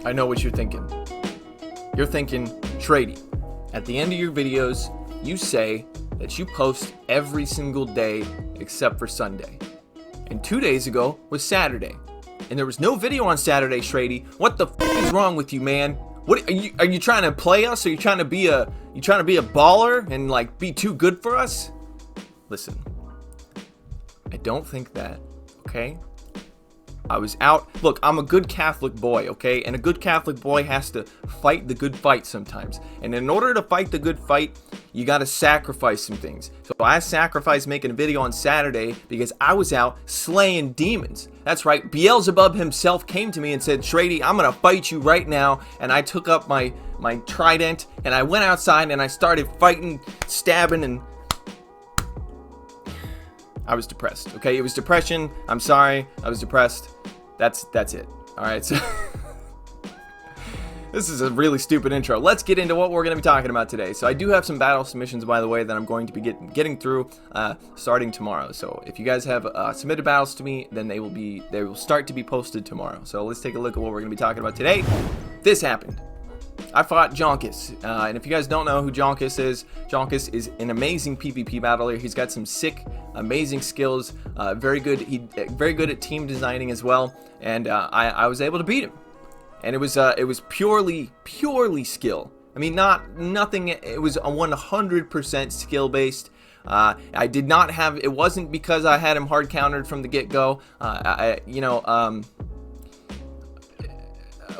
I know what you're thinking. You're thinking, shraydee, at the end of your videos, you say that you post every single day except for Sunday. And 2 days ago was Saturday. And there was no video on Saturday, shraydee. What the f is wrong with you, man? What are you trying to play us? Are you trying to be a baller and like be too good for us? Listen, I don't think that, okay? I was out. Look, I'm a good Catholic boy, okay? And a good Catholic boy has to fight the good fight sometimes. And in order to fight the good fight, you got to sacrifice some things. So I sacrificed making a video on Saturday because I was out slaying demons. That's right. Beelzebub himself came to me and said, shraydee, I'm going to fight you right now. And I took up my trident and I went outside and I started fighting, stabbing, and I was depressed. Okay, it was depression. I'm sorry. I was depressed. That's it. All right. So this is a really stupid intro. Let's get into what we're going to be talking about today. So I do have some battle submissions, by the way, that I'm going to be getting through starting tomorrow. So if you guys have submitted battles to me, then they will start to be posted tomorrow. So let's take a look at what we're going to be talking about today. This happened. I fought Jonkus, and if you guys don't know who Jonkus is an amazing PvP battler. He's got some sick, amazing skills, very good at team designing as well, and I was able to beat him. And it was purely skill. I mean, nothing. It was a 100% skill based. I did not have. It wasn't because I had him hard countered from the get go.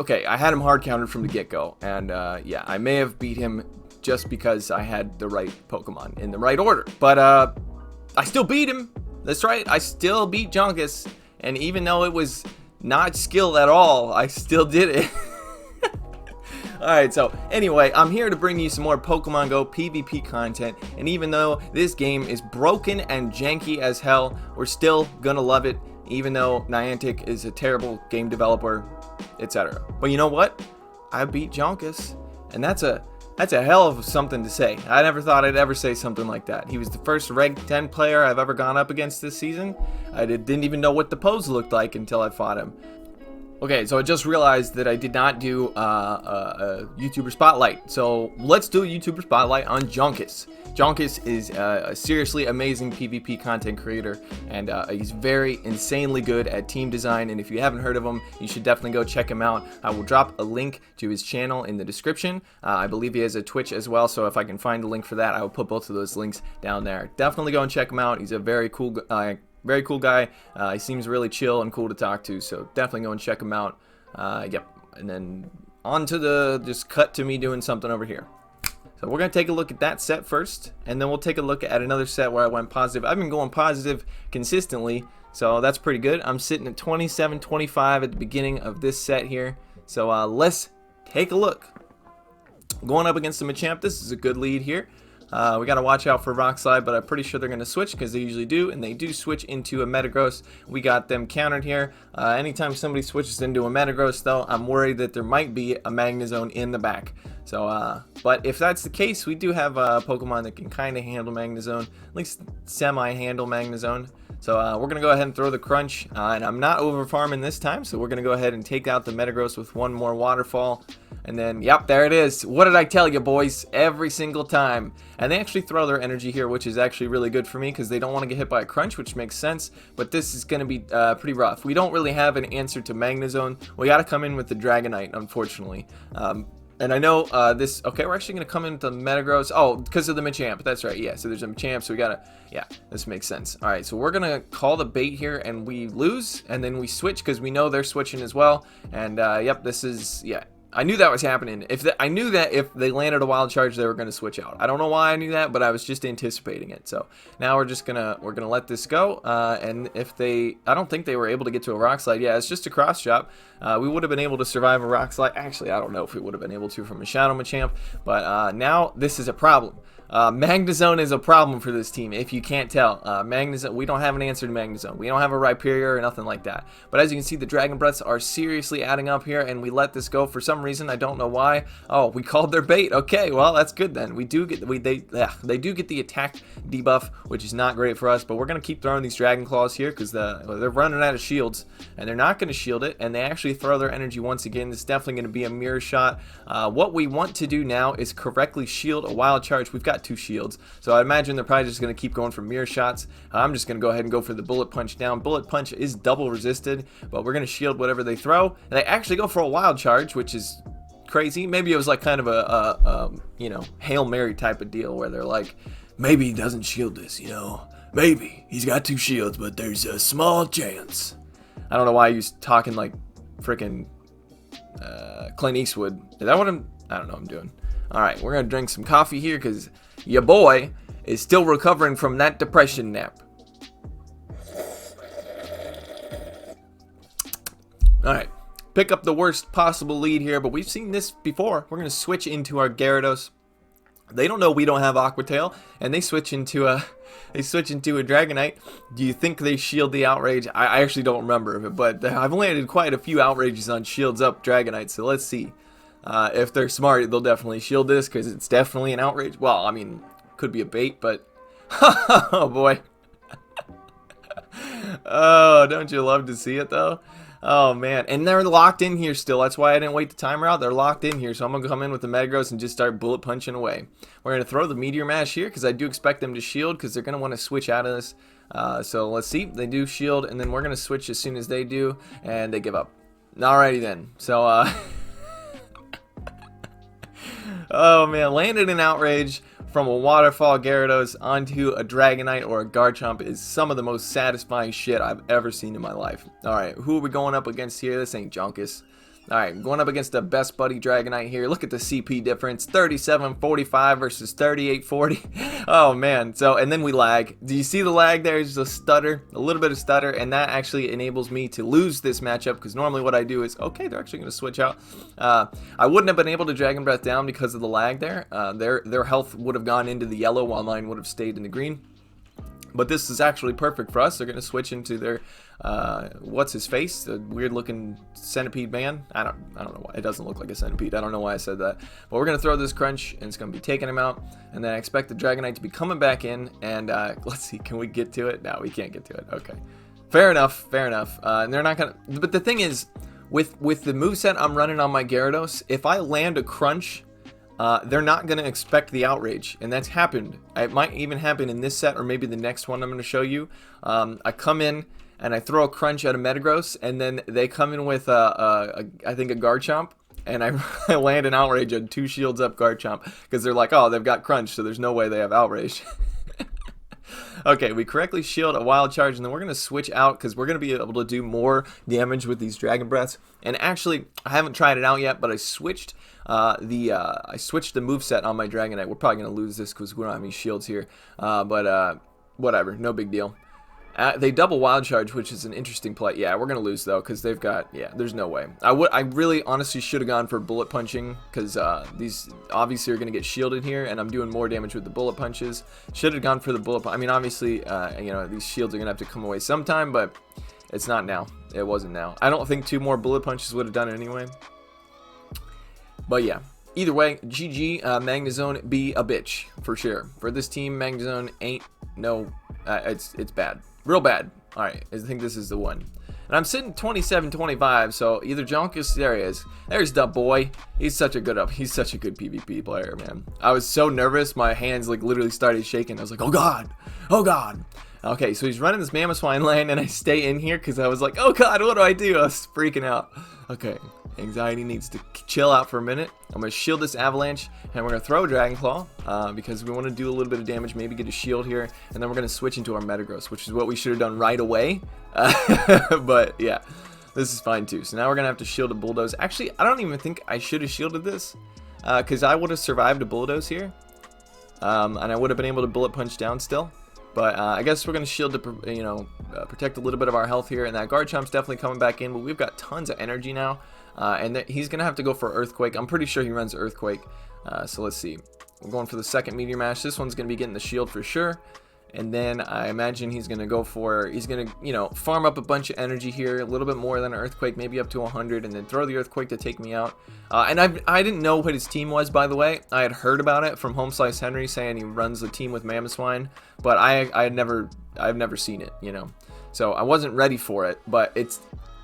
Okay, I had him hard countered from the get-go, and yeah, I may have beat him just because I had the right Pokemon in the right order, but I still beat him. That's right, I still beat Jonkus, and even though it was not skill at all, I still did it. Alright, so anyway, I'm here to bring you some more Pokemon Go PvP content, and even though this game is broken and janky as hell, we're still gonna love it, even though Niantic is a terrible game developer, etc. But you know what? I beat Jonkus, and that's a hell of something to say. I never thought I'd ever say something like that. He was the first Reg 10 player I've ever gone up against this season. I didn't even know what the pose looked like until I fought him. Okay, so I just realized that I did not do a YouTuber Spotlight. So let's do a YouTuber Spotlight on Jonkus. Jonkus is a seriously amazing PvP content creator, and he's very insanely good at team design. And if you haven't heard of him, you should definitely go check him out. I will drop a link to his channel in the description. I believe he has a Twitch as well, so if I can find a link for that, I will put both of those links down there. Definitely go and check him out. He's a very cool guy. He seems really chill and cool to talk to, so definitely go and check him out. Yep, and then on to just cut to me doing something over here. So we're going to take a look at that set first, and then we'll take a look at another set where I went positive. I've been going positive consistently, so that's pretty good. I'm sitting at 27-25 at the beginning of this set here, so let's take a look. Going up against the Machamp, this is a good lead here. We got to watch out for Rock Slide, but I'm pretty sure they're going to switch because they usually do, and they do switch into a Metagross. We got them countered here. Anytime somebody switches into a Metagross, though, I'm worried that there might be a Magnezone in the back. So, but if that's the case, we do have a Pokemon that can kind of handle Magnezone, at least semi-handle Magnezone. So we're going to go ahead and throw the Crunch, and I'm not over farming this time, so we're going to go ahead and take out the Metagross with one more Waterfall. And then, yep, there it is. What did I tell you, boys? Every single time. And they actually throw their energy here, which is actually really good for me because they don't want to get hit by a Crunch, which makes sense. But this is going to be pretty rough. We don't really have an answer to Magnezone. We got to come in with the Dragonite, unfortunately. And I know this... Okay, we're actually going to come in with the Metagross. Oh, because of the Machamp. That's right, yeah. So there's a Machamp, so we got to... Yeah, this makes sense. All right, so we're going to call the bait here, and we lose. And then we switch because we know they're switching as well. And, yep, this is... Yeah. I knew that was happening. I knew that if they landed a wild charge, they were going to switch out. I don't know why I knew that, but I was just anticipating it. So now we're gonna let this go. And if I don't think they were able to get to a Rock Slide. Yeah, it's just a cross chop. We would have been able to survive a Rock Slide. Actually, I don't know if we would have been able to from a Shadow Machamp. But now this is a problem. Magnezone is a problem for this team, if you can't tell. Magnezone, we don't have an answer to Magnezone. We don't have a Rhyperior or nothing like that. But as you can see, the Dragon Breaths are seriously adding up here, and we let this go for some reason. I don't know why. Oh, we called their bait. Okay, well, that's good then. We do get they do get the attack debuff, which is not great for us, but we're going to keep throwing these Dragon Claws here because they're running out of shields, and they're not going to shield it, and they actually throw their energy once again. This is definitely going to be a mirror shot. What we want to do now is correctly shield a wild charge. We've got 2 shields, so I imagine they're probably just going to keep going for mirror shots. I'm just going to go ahead and go for the bullet punch down. Bullet punch is double resisted, but we're going to shield whatever they throw, and they actually go for a wild charge, which is crazy. Maybe it was like kind of a you know, Hail Mary type of deal where they're like, maybe he doesn't shield this, you know, maybe he's got 2 shields, but there's a small chance. I don't know why he's talking like freaking Clint Eastwood. Is that what I don't know what I'm doing. Alright, we're going to drink some coffee here because your boy is still recovering from that depression nap. Alright, pick up the worst possible lead here, but we've seen this before. We're going to switch into our Gyarados. They don't know we don't have Aqua Tail, and they switch into a Dragonite. Do you think they shield the Outrage? I actually don't remember, but I've landed quite a few Outrages on shields up Dragonite, so let's see. If they're smart, they'll definitely shield this because it's definitely an Outrage. Well, I mean, could be a bait, but oh boy. Oh, don't you love to see it though? Oh man, and they're locked in here still. That's why I didn't wait the timer out. They're locked in here, so I'm gonna come in with the Metagross and just start bullet punching away. We're gonna throw the Meteor Mash here because I do expect them to shield because they're gonna want to switch out of this. So let's see. They do shield, and then we're gonna switch as soon as they do, and they give up. Alrighty then. So oh man, landed an Outrage from a Waterfall Gyarados onto a Dragonite or a Garchomp is some of the most satisfying shit I've ever seen in my life. Alright, who are we going up against here? This ain't Jonkus. Alright, going up against the best buddy Dragonite here. Look at the CP difference. 37.45 versus 38.40. Oh man. So, and then we lag. Do you see the lag there? It's just a stutter. A little bit of stutter. And that actually enables me to lose this matchup. Because normally what I do is, okay, they're actually going to switch out. I wouldn't have been able to Dragon Breath down because of the lag there. Their health would have gone into the yellow while mine would have stayed in the green. But this is actually perfect for us. They're going to switch into their, what's his face? The weird looking centipede man. I don't know why. It doesn't look like a centipede. I don't know why I said that. But we're going to throw this crunch, and it's going to be taking him out. And then I expect the Dragonite to be coming back in. And let's see, can we get to it? No, we can't get to it. Okay. Fair enough. Fair enough. And they're not going to, but the thing is, with the moveset I'm running on my Gyarados, if I land a crunch, they're not going to expect the Outrage, and that's happened. It might even happen in this set or maybe the next one I'm going to show you. I come in and I throw a crunch at a Metagross, and then they come in with I think a Garchomp, and I land an Outrage on 2 shields up Garchomp because they're like, oh, they've got crunch, so there's no way they have Outrage. Okay, we correctly shield a wild charge, and then we're going to switch out because we're going to be able to do more damage with these Dragon Breaths. And actually, I haven't tried it out yet, but I switched the moveset on my Dragonite. We're probably going to lose this because we don't have any shields here, but whatever, no big deal. They double wild charge, which is an interesting play. Yeah, we're gonna lose though because they've got, yeah, there's no way. I really honestly should have gone for bullet punching because these obviously are gonna get shielded here, and I'm doing more damage with the bullet punches. Should have gone for the bullet. I mean, obviously, you know, these shields are gonna have to come away sometime, but it's not now. It wasn't now. I don't think 2 more bullet punches would have done it anyway. But yeah. Either way, GG, Magnezone be a bitch, for sure. For this team, Magnezone ain't no, it's bad. Real bad. Alright, I think this is the one. And I'm sitting 27-25, so either Jonkus, there he is. There's the boy. He's such a good PvP player, man. I was so nervous, my hands like literally started shaking. I was like, oh god, oh god. Okay, so he's running this Mamoswine lane, and I stay in here because I was like, oh god, what do I do? I was freaking out. Okay, anxiety needs to chill out for a minute. I'm going to shield this Avalanche, and we're going to throw a Dragon Claw because we want to do a little bit of damage, maybe get a shield here, and then we're going to switch into our Metagross, which is what we should have done right away. But yeah, this is fine too. So now we're going to have to shield a Bulldoze. Actually, I don't even think I should have shielded this because I would have survived a Bulldoze here, and I would have been able to bullet punch down still. But I guess we're going to shield to, you know, protect a little bit of our health here. And that Garchomp's definitely coming back in. But we've got tons of energy now. And he's going to have to go for Earthquake. I'm pretty sure he runs Earthquake. So let's see. We're going for the second Meteor Mash. This one's going to be getting the shield for sure. And then I imagine he's going to go for, he's going to, you know, farm up a bunch of energy here, a little bit more than an Earthquake, maybe up to 100, and then throw the Earthquake to take me out. And I didn't know what his team was, by the way. I had heard about it from Home Slice Henry saying he runs the team with Mamoswine, but I've never seen it, you know. So I wasn't ready for it, but it's,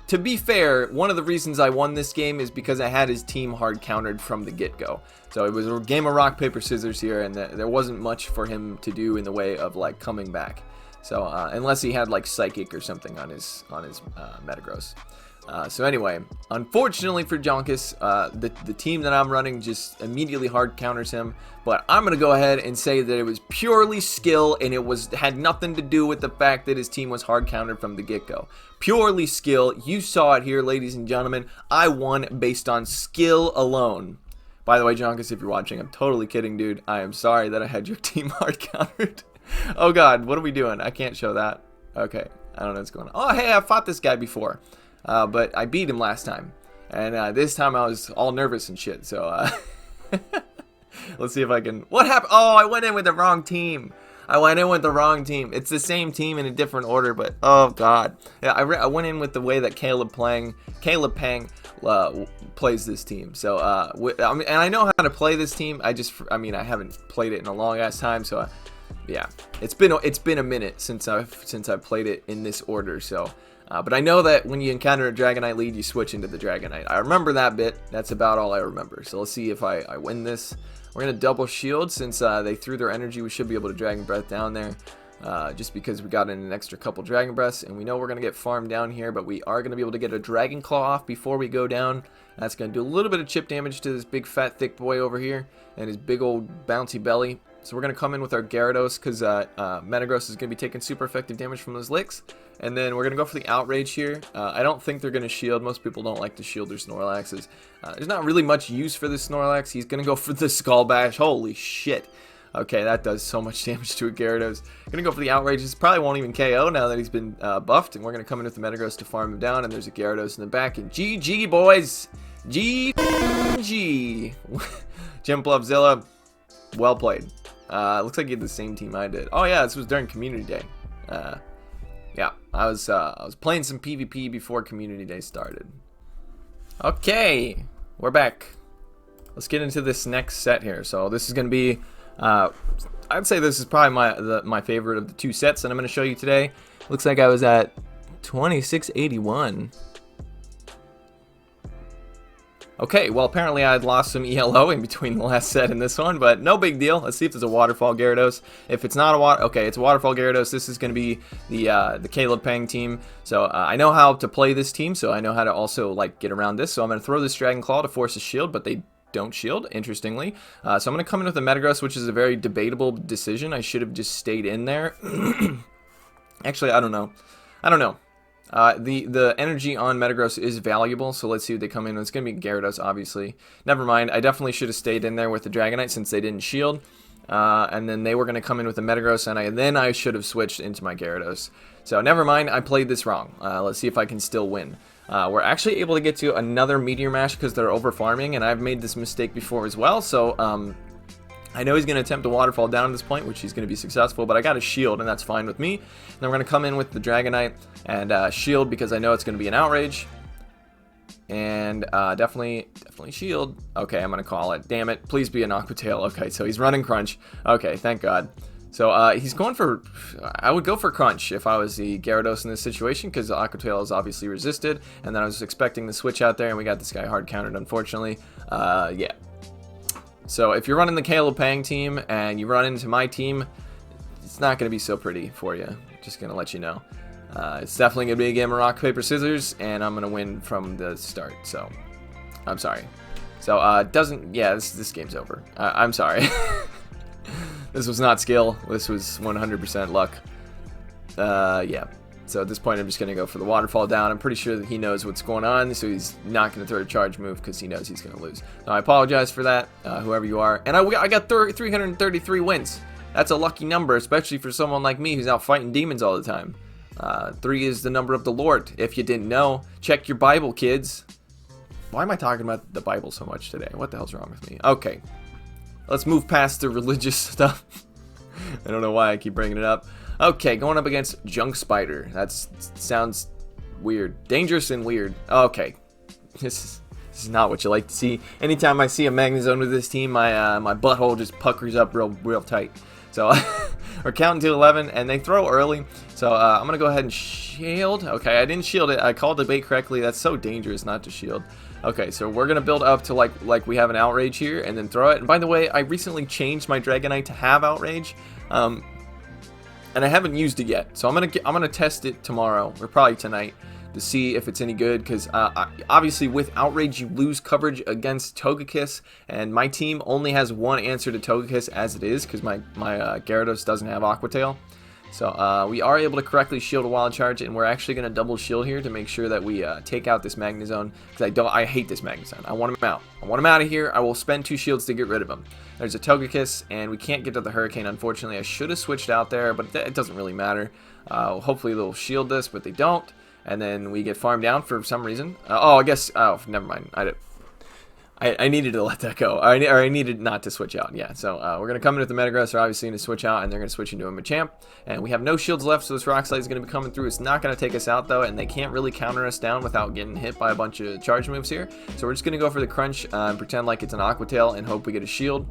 to be fair, one of the reasons I won this game is because I had his team hard countered from the get-go. So it was a game of rock, paper, scissors here, and there wasn't much for him to do in the way of like coming back. So unless he had like Psychic or something on his Metagross. So anyway, unfortunately for Jonkus, the team that I'm running just immediately hard counters him. But I'm going to go ahead and say that it was purely skill, and it had nothing to do with the fact that his team was hard countered from the get-go. Purely skill. You saw it here, ladies and gentlemen. I won based on skill alone. By the way, Jonkus, if you're watching, I'm totally kidding, dude. I am sorry that I had your team hard countered. Oh, God, what are we doing? I can't show that. Okay, I don't know what's going on. Oh, hey, I fought this guy before. But I beat him last time. And this time I was all nervous and shit. So, let's see if I can... What happened? Oh, I went in with the wrong team. It's the same team in a different order, but oh, God. Yeah, I went in with the way that Caleb Pang plays this team. So, and I know how to play this team. I haven't played it in a long-ass time, so... yeah, it's been a minute since I've played it in this order, so... but I know that when you encounter a Dragonite lead, you switch into the Dragonite. I remember that bit. That's about all I remember. So let's see if I win this. We're going to double shield since they threw their energy. We should be able to Dragon Breath down there just because we got in an extra couple Dragon Breaths. And we know we're going to get farmed down here, but we are going to be able to get a Dragon Claw off before we go down. That's going to do a little bit of chip damage to this big, fat, thick boy over here and his big old bouncy belly. So we're going to come in with our Gyarados because Metagross is going to be taking super effective damage from those licks. And then we're going to go for the Outrage here. I don't think they're going to shield. Most people don't like to shield their Snorlaxes. There's not really much use for this Snorlax. He's going to go for the Skull Bash. Holy shit. Okay, that does so much damage to a Gyarados. Going to go for the Outrage. This probably won't even KO now that he's been buffed. And we're going to come in with the Metagross to farm him down. And there's a Gyarados in the back. And GG, boys. GG. Jimpluvzilla, well played. Looks like you had the same team I did. Oh yeah, this was during Community Day. Yeah, I was playing some PvP before Community Day started. Okay, we're back. Let's get into this next set here. So this is going to be, I'd say this is probably my favorite of the two sets that I'm going to show you today. Looks like I was at 2681. Okay, well apparently I had lost some ELO in between the last set and this one, but no big deal. Let's see if there's a Waterfall Gyarados. If it's not a okay, it's a Waterfall Gyarados. This is going to be the Caleb Pang team. So I know how to play this team, so I know how to also like get around this. So I'm going to throw this Dragon Claw to force a shield, but they don't shield, interestingly. So I'm going to come in with a Metagross, which is a very debatable decision. I should have just stayed in there. Actually, I don't know. The energy on Metagross is valuable, so let's see what they come in. It's going to be Gyarados, obviously. Never mind, I definitely should have stayed in there with the Dragonite since they didn't shield. And then they were going to come in with the Metagross, and then I should have switched into my Gyarados. So never mind, I played this wrong. Let's see if I can still win. We're actually able to get to another Meteor Mash because they're over farming, and I've made this mistake before as well, so... I know he's going to attempt to Waterfall down at this point, which he's going to be successful, but I got a shield, and that's fine with me. Then we're going to come in with the Dragonite and shield because I know it's going to be an Outrage. And definitely shield. Okay, I'm going to call it. Damn it. Please be an Aqua Tail. Okay, so he's running Crunch. Okay, thank God. So he's going for... I would go for Crunch if I was the Gyarados in this situation because the Aqua Tail is obviously resisted. And then I was expecting the switch out there, and we got this guy hard countered, unfortunately. Yeah. So if you're running the Caleb Pang team and you run into my team, it's not going to be so pretty for you. Just going to let you know. It's definitely going to be a game of rock, paper, scissors, and I'm going to win from the start. So, I'm sorry. So, yeah, this game's over. I'm sorry. This was not skill. This was 100% luck. Yeah. So at this point, I'm just going to go for the Waterfall down. I'm pretty sure that he knows what's going on, so he's not going to throw a charge move because he knows he's going to lose. Now, I apologize for that, whoever you are. And I got 333 wins. That's a lucky number, especially for someone like me who's out fighting demons all the time. 3 is the number of the Lord. If you didn't know, check your Bible, kids. Why am I talking about the Bible so much today? What the hell's wrong with me? Okay. let's move past the religious stuff. I don't know why I keep bringing it up. Okay, going up against Junk Spider. That sounds weird. Dangerous and weird. Okay. This is not what you like to see. Anytime I see a Magnezone with this team, my butthole just puckers up real tight. So we're counting to 11, and they throw early. So I'm going to go ahead and shield. Okay, I didn't shield it. I called the bait correctly. That's so dangerous not to shield. Okay, so we're going to build up to like we have an Outrage here, and then throw it. And by the way, I recently changed my Dragonite to have Outrage. And I haven't used it yet. So I'm gonna test it tomorrow, or probably tonight, to see if it's any good, because obviously with Outrage you lose coverage against Togekiss, and my team only has one answer to Togekiss as it is, because my Gyarados doesn't have Aqua Tail. So we are able to correctly shield a Wild Charge, and we're actually going to double shield here to make sure that we take out this Magnezone, because I hate this Magnezone. I want him out. I want him out of here. I will spend 2 shields to get rid of him. There's a Togekiss, and we can't get to the Hurricane, unfortunately. I should have switched out there, but it doesn't really matter. Hopefully they'll shield this, but they don't. And then we get farmed down for some reason. Oh, never mind. I needed to let that go. I needed not to switch out. Yeah, so we're going to come in with the Metagross. They're obviously going to switch out, and they're going to switch into a Machamp. And we have no shields left, so this Rock Slide is going to be coming through. It's not going to take us out, though, and they can't really counter us down without getting hit by a bunch of charge moves here. So we're just going to go for the Crunch and pretend like it's an Aqua Tail and hope we get a shield.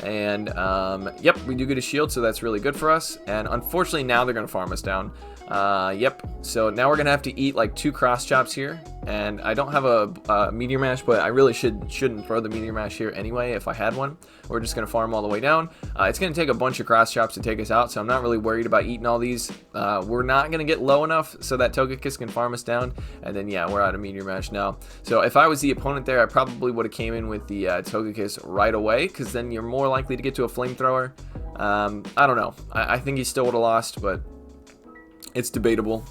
And, yep, we do get a shield, so that's really good for us. And unfortunately, now they're going to farm us down. Yep, so now we're gonna have to eat like 2 cross chops here, and I don't have a Meteor Mash, but I really shouldn't throw the Meteor Mash here anyway if I had one. We're just gonna farm all the way down. It's gonna take a bunch of cross chops to take us out, so I'm not really worried about eating all these. We're not gonna get low enough so that Togekiss can farm us down, and then yeah, we're out of Meteor Mash now. So if I was the opponent there, I probably would have came in with the Togekiss right away, because then you're more likely to get to a Flamethrower. I don't know. I think he still would have lost, but it's debatable.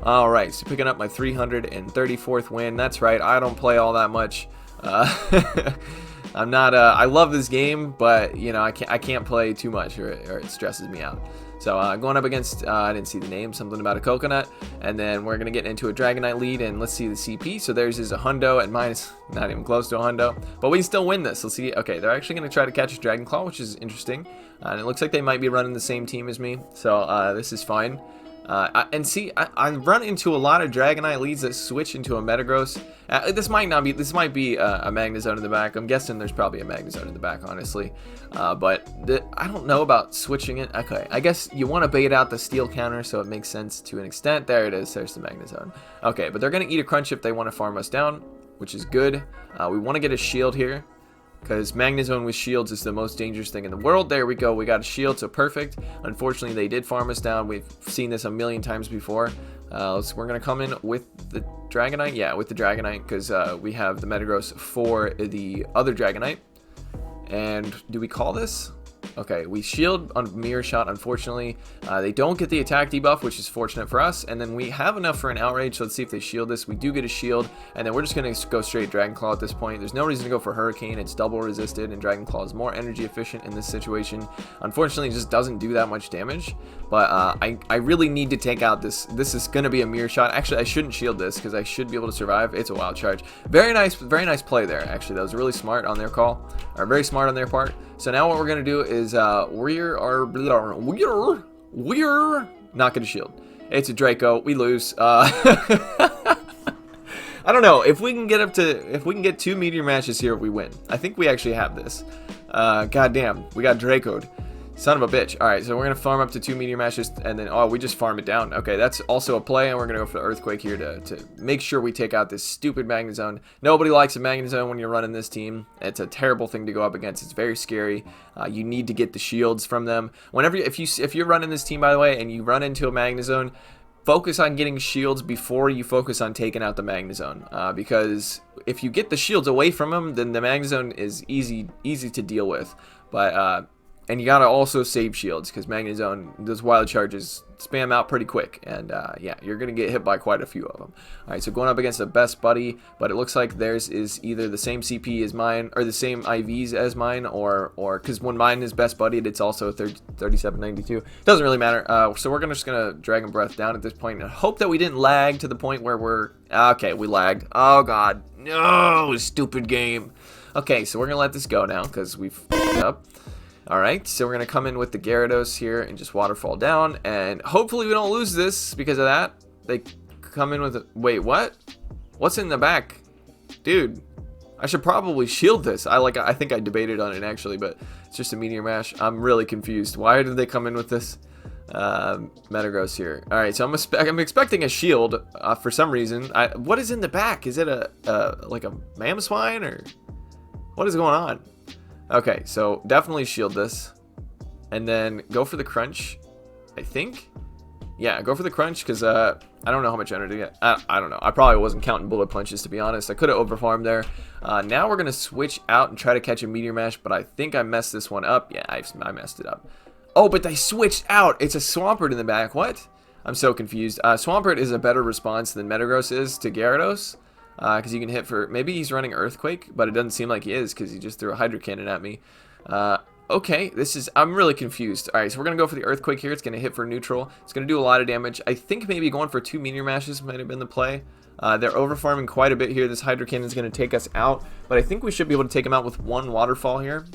Alright, so picking up my 334th win. That's right, I don't play all that much. I'm not, I love this game, but, you know, I can't play too much or it stresses me out. So, going up against, I didn't see the name, something about a coconut. And then we're going to get into a Dragonite lead, and let's see the CP. So theirs is a hundo, and mine is not even close to a hundo. But we can still win this. Let's see. Okay, they're actually going to try to catch a Dragon Claw, which is interesting. And it looks like they might be running the same team as me. So, this is fine. And see, I run into a lot of Dragonite leads that switch into a Metagross. This might be a Magnezone in the back. I'm guessing there's probably a Magnezone in the back, honestly. But I don't know about switching it. Okay, I guess you want to bait out the steel counter, so it makes sense to an extent. There it is. There's the Magnezone. Okay, but they're going to eat a Crunch if they want to farm us down, which is good. We want to get a shield here, because Magnezone with shields is the most dangerous thing in the world. There we go. We got a shield, so perfect. Unfortunately, they did farm us down. We've seen this a million times before. So we're going to come in with the Dragonite. Yeah, with the Dragonite, because we have the Metagross for the other Dragonite. And do we call this? Okay, we shield on Mirror Shot, unfortunately. They don't get the attack debuff, which is fortunate for us. And then we have enough for an Outrage, so let's see if they shield this. We do get a shield, and then we're just going to go straight Dragon Claw at this point. There's no reason to go for Hurricane. It's double resisted, and Dragon Claw is more energy efficient in this situation. Unfortunately, it just doesn't do that much damage. But I really need to take out this. This is going to be a Mirror Shot. Actually, I shouldn't shield this, because I should be able to survive. It's a Wild Charge. Very nice play there, actually. That was really smart on their call, or very smart on their part. So now what we're going to do is we're not going to shield. It's a Draco. We lose. I don't know. If we can get 2 Meteor Matches here, we win. I think we actually have this. Goddamn. We got Draco'd. Son of a bitch. Alright, so we're going to farm up to 2 Meteor Mashes, and then, oh, we just farm it down. Okay, that's also a play, and we're going to go for the Earthquake here to make sure we take out this stupid Magnezone. Nobody likes a Magnezone when you're running this team. It's a terrible thing to go up against. It's very scary. You need to get the shields from them. If you're running this team, by the way, and you run into a Magnezone, focus on getting shields before you focus on taking out the Magnezone. Because if you get the shields away from them, then the Magnezone is easy to deal with. But, and you gotta also save shields, because Magnezone, those Wild Charges spam out pretty quick, and yeah, you're gonna get hit by quite a few of them. Alright, so going up against the Best Buddy, but it looks like theirs is either the same CP as mine, or the same IVs as mine, or because when mine is Best Buddy, it's also 3792. Doesn't really matter. So we're just gonna Dragon Breath down at this point, and hope that we didn't lag to the point where we're... Okay, we lagged. Oh god. No, stupid game. Okay, so we're gonna let this go now, because we've up. Alright, so we're going to come in with the Gyarados here and just waterfall down. And hopefully we don't lose this because of that. They come in with a... Wait, what? What's in the back? Dude, I should probably shield this. I think I debated on it actually, but it's just a Meteor Mash. I'm really confused. Why did they come in with this Metagross here? Alright, so I'm expecting a shield for some reason. What is in the back? Is it like a Mamoswine or... What is going on? Okay, so definitely shield this. And then go for the crunch, I think. Yeah, go for the crunch because I don't know how much energy I don't know. I probably wasn't counting bullet punches, to be honest. I could have overfarmed there. Now we're going to switch out and try to catch a Meteor Mash, but I think I messed this one up. Yeah, I messed it up. Oh, but they switched out. It's a Swampert in the back. What? I'm so confused. Swampert is a better response than Metagross is to Gyarados. Because you can hit for... Maybe he's running Earthquake, but it doesn't seem like he is because he just threw a Hydro Cannon at me. Okay, this is... I'm really confused. Alright, so we're going to go for the Earthquake here. It's going to hit for neutral. It's going to do a lot of damage. I think maybe going for 2 Meteor Mashes might have been the play. They're overfarming quite a bit here. This Hydro Cannon is going to take us out, but I think we should be able to take him out with 1 Waterfall here.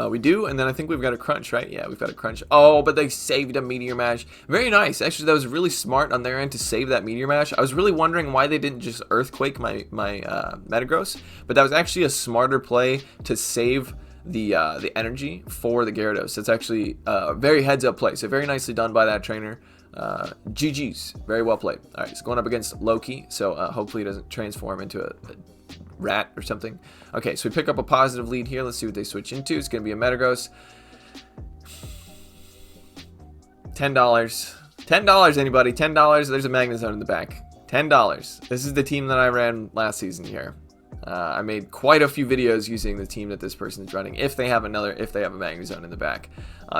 We do, and then I think we've got a crunch, right? Yeah, we've got a crunch. Oh, but they saved a Meteor Mash. Very nice. Actually, that was really smart on their end to save that Meteor Mash. I was really wondering why they didn't just Earthquake my Metagross, but that was actually a smarter play to save the energy for the Gyarados. It's actually a very heads-up play, so very nicely done by that trainer. GG's. Very well played. All right, so going up against LAKEY, so hopefully it doesn't transform into a rat or something. Okay, so we pick up a positive lead here. Let's see what they switch into. It's going to be a Metagross. $10. $10, anybody. $10. There's a Magnezone in the back. $10. This is the team that I ran last season here. I made quite a few videos using the team that this person is running if they have a Magnezone in the back.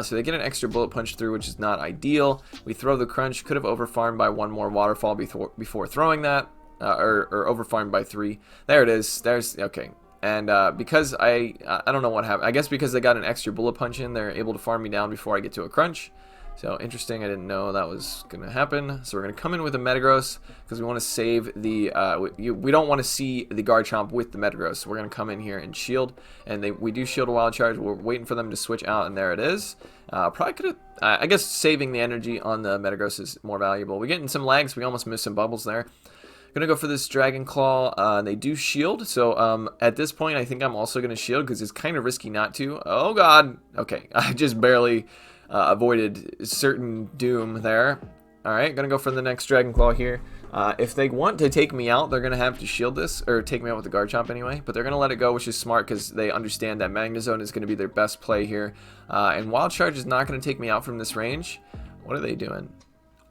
So they get an extra bullet punch through, which is not ideal. We throw the crunch. Could have overfarmed by 1 more waterfall before throwing that. Or overfarmed by 3. There it is. There's... Okay. And because I don't know what happened. I guess because they got an extra bullet punch in, they're able to farm me down before I get to a crunch. So interesting. I didn't know that was going to happen. So we're going to come in with a Metagross because we want to save the... we don't want to see the Garchomp with the Metagross. So we're going to come in here and shield. And we do shield a Wild Charge. We're waiting for them to switch out, and there it is. Probably could have... I guess saving the energy on the Metagross is more valuable. We're getting some lags. We almost missed some bubbles there. Gonna go for this Dragon Claw. They do shield, so at this point I think I'm also gonna shield because it's kind of risky not to. Oh god. Okay, I just barely avoided certain doom there. Alright, gonna go for the next Dragon Claw here. If they want to take me out, they're gonna have to shield this, or take me out with the Garchomp anyway, but they're gonna let it go, which is smart because they understand that Magnezone is gonna be their best play here. And Wild Charge is not gonna take me out from this range. What are they doing?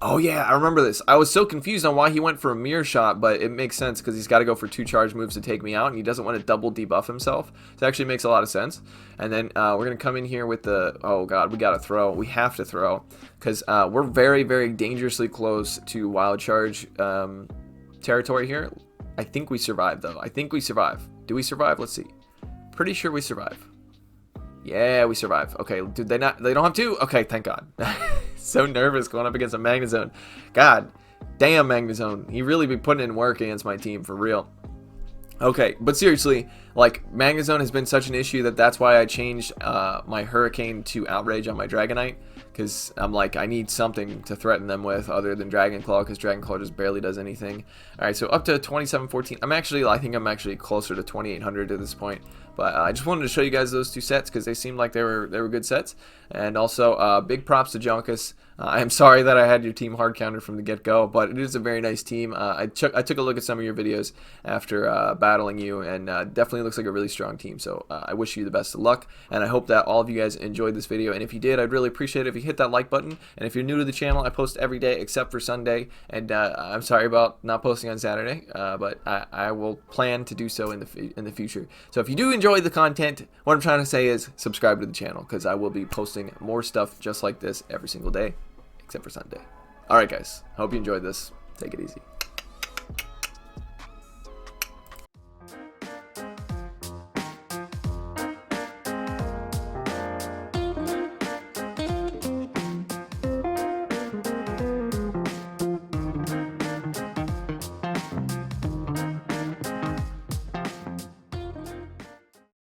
Oh yeah, I remember this. I was so confused on why he went for a Mirror Shot, but it makes sense because he's got to go for 2 charge moves to take me out, and he doesn't want to double debuff himself. So it actually makes a lot of sense. And then we're going to come in here with the... Oh god, we got to throw. We have to throw because we're very, very dangerously close to Wild Charge territory here. I think we survive, though. I think we survive. Do we survive? Let's see. Pretty sure we survive. Yeah, we survive. Okay, dude, they don't have to? Okay, thank god. So nervous going up against a Magnezone. God damn, Magnezone. He really be putting in work against my team, for real. Okay, but seriously, like, Magnezone has been such an issue that's why I changed my Hurricane to Outrage on my Dragonite. Because I'm like, I need something to threaten them with other than Dragon Claw, because Dragon Claw just barely does anything. Alright, so up to 2714. I think I'm actually closer to 2800 at this point. But I just wanted to show you guys those 2 sets because they seemed like they were good sets. And also, big props to Jonkus. I'm sorry that I had your team hard countered from the get-go, but it is a very nice team. I took a look at some of your videos after battling you, and definitely looks like a really strong team. So I wish you the best of luck, and I hope that all of you guys enjoyed this video. And if you did, I'd really appreciate it if you hit that like button. And if you're new to the channel, I post every day except for Sunday. And I'm sorry about not posting on Saturday, but I will plan to do so in the future. So if you do enjoy the content, what I'm trying to say is subscribe to the channel because I will be posting more stuff just like this every single day. Except for Sunday. Alright guys, hope you enjoyed this. Take it easy.